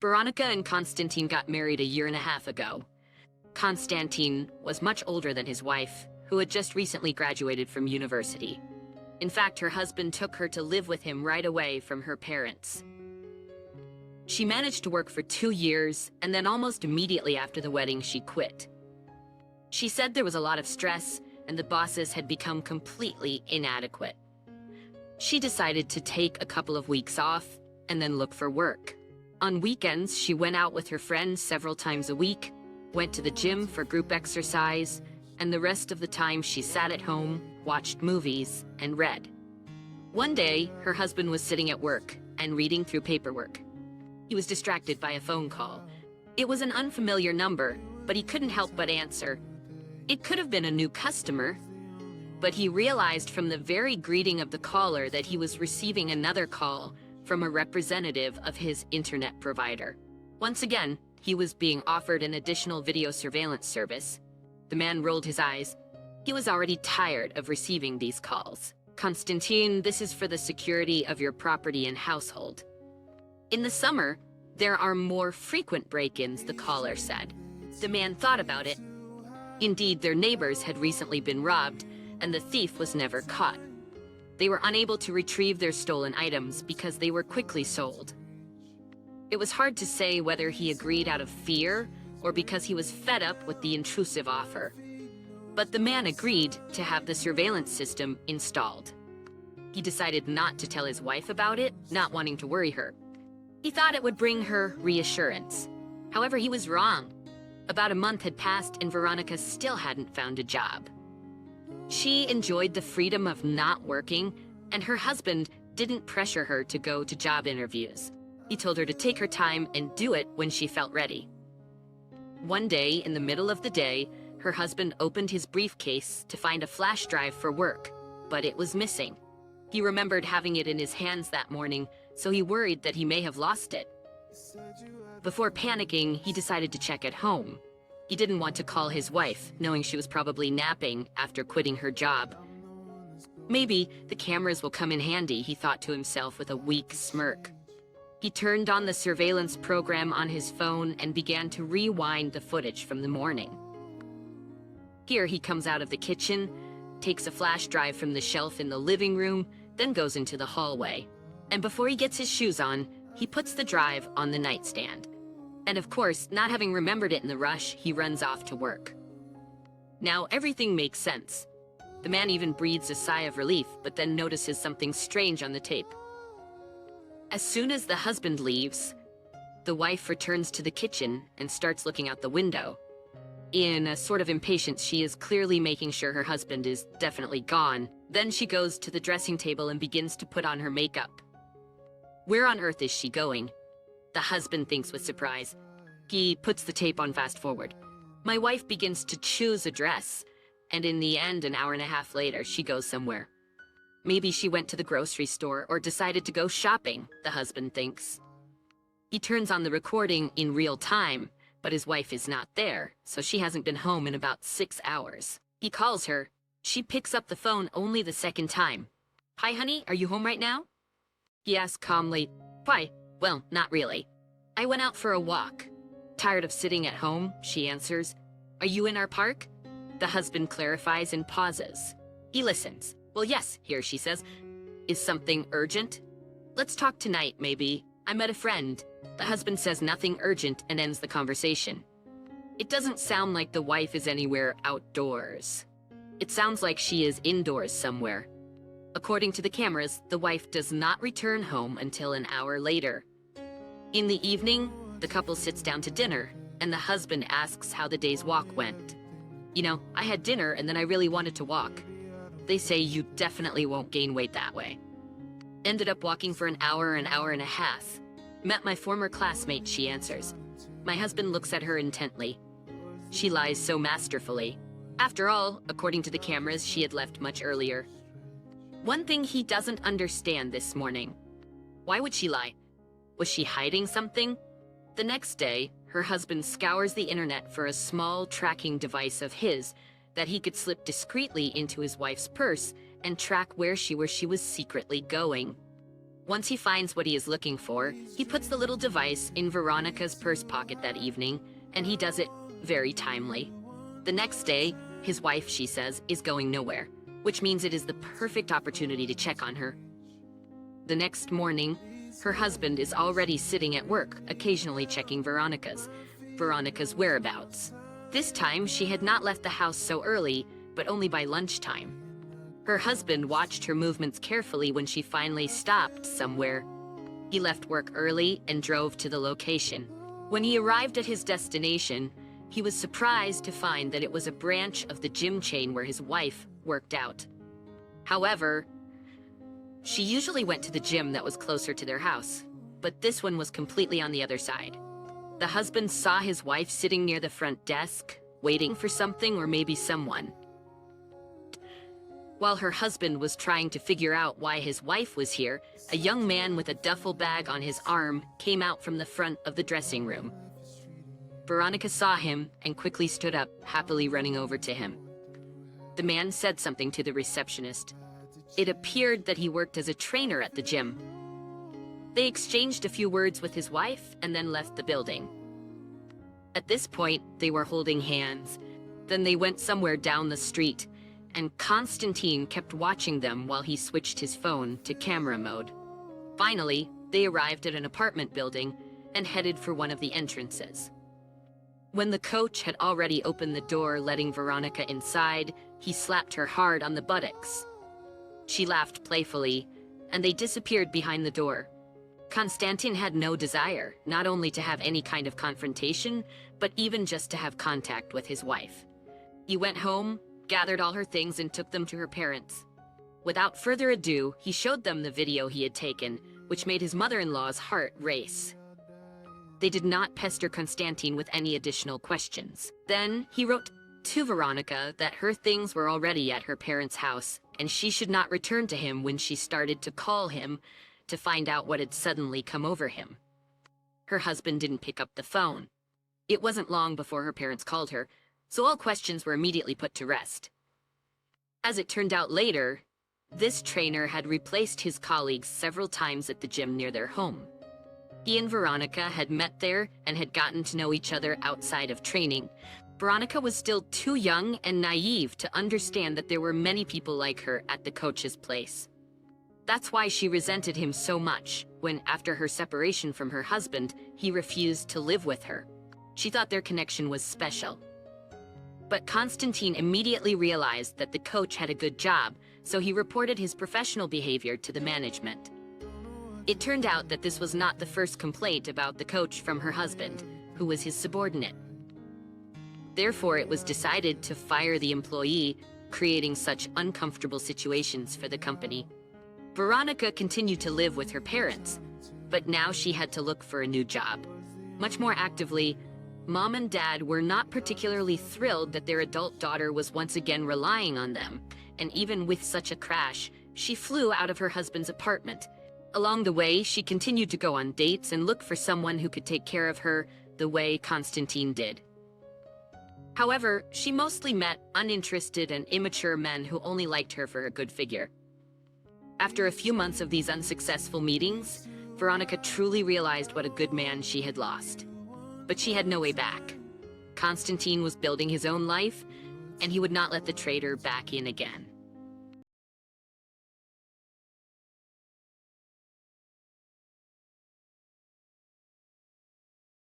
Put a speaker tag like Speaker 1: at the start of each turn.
Speaker 1: Veronica and Konstantin got married a year and a half ago. Konstantin was much older than his wife, who had just recently graduated from university. In fact, her husband took her to live with him right away from her parents. She managed to work for 2 years, and then almost immediately after the wedding, she quit. She said there was a lot of stress, and the bosses had become completely inadequate. She decided to take a couple of weeks off and then look for work. On weekends, she went out with her friends several times a week, went to the gym for group exercise, and the rest of the time she sat at home, watched movies, and read. One day, her husband was sitting at work and reading through paperwork. He was distracted by a phone call. It was an unfamiliar number, but he couldn't help but answer. It could have been a new customer, but he realized from the very greeting of the caller that he was receiving another call from a representative of his internet provider. Once again, he was being offered an additional video surveillance service. The man rolled his eyes. He was already tired of receiving these calls. "Konstantin, this is for the security of your property and household." "In the summer, there are more frequent break-ins," the caller said. The man thought about it. Indeed, their neighbors had recently been robbed, and the thief was never caught. They were unable to retrieve their stolen items because they were quickly sold. It was hard to say whether he agreed out of fear or because he was fed up with the intrusive offer. But the man agreed to have the surveillance system installed. He decided not to tell his wife about it, not wanting to worry her. He thought it would bring her reassurance. However, he was wrong. About a month had passed and Veronica still hadn't found a job. She enjoyed the freedom of not working, and her husband didn't pressure her to go to job interviews. He told her to take her time and do it when she felt ready. One day, in the middle of the day, her husband opened his briefcase to find a flash drive for work, but it was missing. He remembered having it in his hands that morning, so he worried that he may have lost it. Before panicking, he decided to check at home. He didn't want to call his wife, knowing she was probably napping after quitting her job. Maybe the cameras will come in handy, he thought to himself with a weak smirk. He turned on the surveillance program on his phone and began to rewind the footage from the morning. Here he comes out of the kitchen, takes a flash drive from the shelf in the living room, then goes into the hallway. And before he gets his shoes on, he puts the drive on the nightstand. And of course, not having remembered it in the rush, he runs off to work. Now everything makes sense. The man even breathes a sigh of relief, but then notices something strange on the tape. As soon as the husband leaves, the wife returns to the kitchen and starts looking out the window. In a sort of impatience, she is clearly making sure her husband is definitely gone. Then she goes to the dressing table and begins to put on her makeup. Where on earth is she going? The husband thinks with surprise. He puts the tape on fast forward. My wife begins to choose a dress, and in the end, an hour and a half later, she goes somewhere. Maybe she went to the grocery store or decided to go shopping, the husband thinks. He turns on the recording in real time, but his wife is not there, so she hasn't been home in about 6 hours. He calls her. She picks up the phone only the second time. "Hi, honey, are you home right now?" He asks calmly. "Why? Well, not really. I went out for a walk." "Tired of sitting at home?" she answers. "Are you in our park?" The husband clarifies and pauses. He listens. "Well, yes," here she says. "Is something urgent?" "Let's talk tonight, maybe. I met a friend." The husband says nothing urgent and ends the conversation. It doesn't sound like the wife is anywhere outdoors. It sounds like she is indoors somewhere. According to the cameras, the wife does not return home until an hour later. In the evening, the couple sits down to dinner, and the husband asks how the day's walk went. "You know, I had dinner and then I really wanted to walk." They say you definitely won't gain weight that way. "Ended up walking for an hour and a half. Met my former classmate," she answers. My husband looks at her intently. She lies so masterfully. After all, according to the cameras, she had left much earlier. One thing he doesn't understand this morning. Why would she lie? Was she hiding something? The next day, her husband scours the internet for a small tracking device of his that he could slip discreetly into his wife's purse and track where she was secretly going. Once he finds what he is looking for, he puts the little device in Veronica's purse pocket that evening, and he does it very timely. The next day, his wife, she says, is going nowhere, which means it is the perfect opportunity to check on her. The next morning, her husband is already sitting at work, occasionally checking Veronica's whereabouts. This time, she had not left the house so early, but only by lunchtime. Her husband watched her movements carefully when she finally stopped somewhere. He left work early and drove to the location. When he arrived at his destination, he was surprised to find that it was a branch of the gym chain where his wife worked out. However, she usually went to the gym that was closer to their house, but this one was completely on the other side. The husband saw his wife sitting near the front desk, waiting for something or maybe someone. While her husband was trying to figure out why his wife was here, a young man with a duffel bag on his arm came out from the front of the dressing room. Veronica saw him and quickly stood up, happily running over to him. The man said something to the receptionist. It appeared that he worked as a trainer at the gym. They exchanged a few words with his wife and then left the building. At this point, they were holding hands. Then they went somewhere down the street, and Konstantin kept watching them while he switched his phone to camera mode. Finally, they arrived at an apartment building and headed for one of the entrances. When the coach had already opened the door, letting Veronica inside, he slapped her hard on the buttocks. She laughed playfully, and they disappeared behind the door. Konstantin had no desire, not only to have any kind of confrontation, but even just to have contact with his wife. He went home, gathered all her things, and took them to her parents. Without further ado, he showed them the video he had taken, which made his mother-in-law's heart race. They did not pester Konstantin with any additional questions. Then he wrote to Veronica that her things were already at her parents' house, and she should not return to him when she started to call him to find out what had suddenly come over him. Her husband didn't pick up the phone. It wasn't long before her parents called her, so all questions were immediately put to rest. As it turned out later, this trainer had replaced his colleagues several times at the gym near their home. He and Veronica had met there and had gotten to know each other outside of training. Veronica was still too young and naive to understand that there were many people like her at the coach's place. That's why she resented him so much when, after her separation from her husband, he refused to live with her. She thought their connection was special. But Konstantin immediately realized that the coach had a good job, so he reported his professional behavior to the management. It turned out that this was not the first complaint about the coach from her husband, who was his subordinate. Therefore, it was decided to fire the employee, creating such uncomfortable situations for the company. Veronica continued to live with her parents, but now she had to look for a new job. Much more actively, Mom and Dad were not particularly thrilled that their adult daughter was once again relying on them, and even with such a crash, she flew out of her husband's apartment. Along the way, she continued to go on dates and look for someone who could take care of her the way Konstantin did. However, she mostly met uninterested and immature men who only liked her for her good figure. After a few months of these unsuccessful meetings, Veronica truly realized what a good man she had lost. But she had no way back. Konstantin was building his own life, and he would not let the traitor back in again.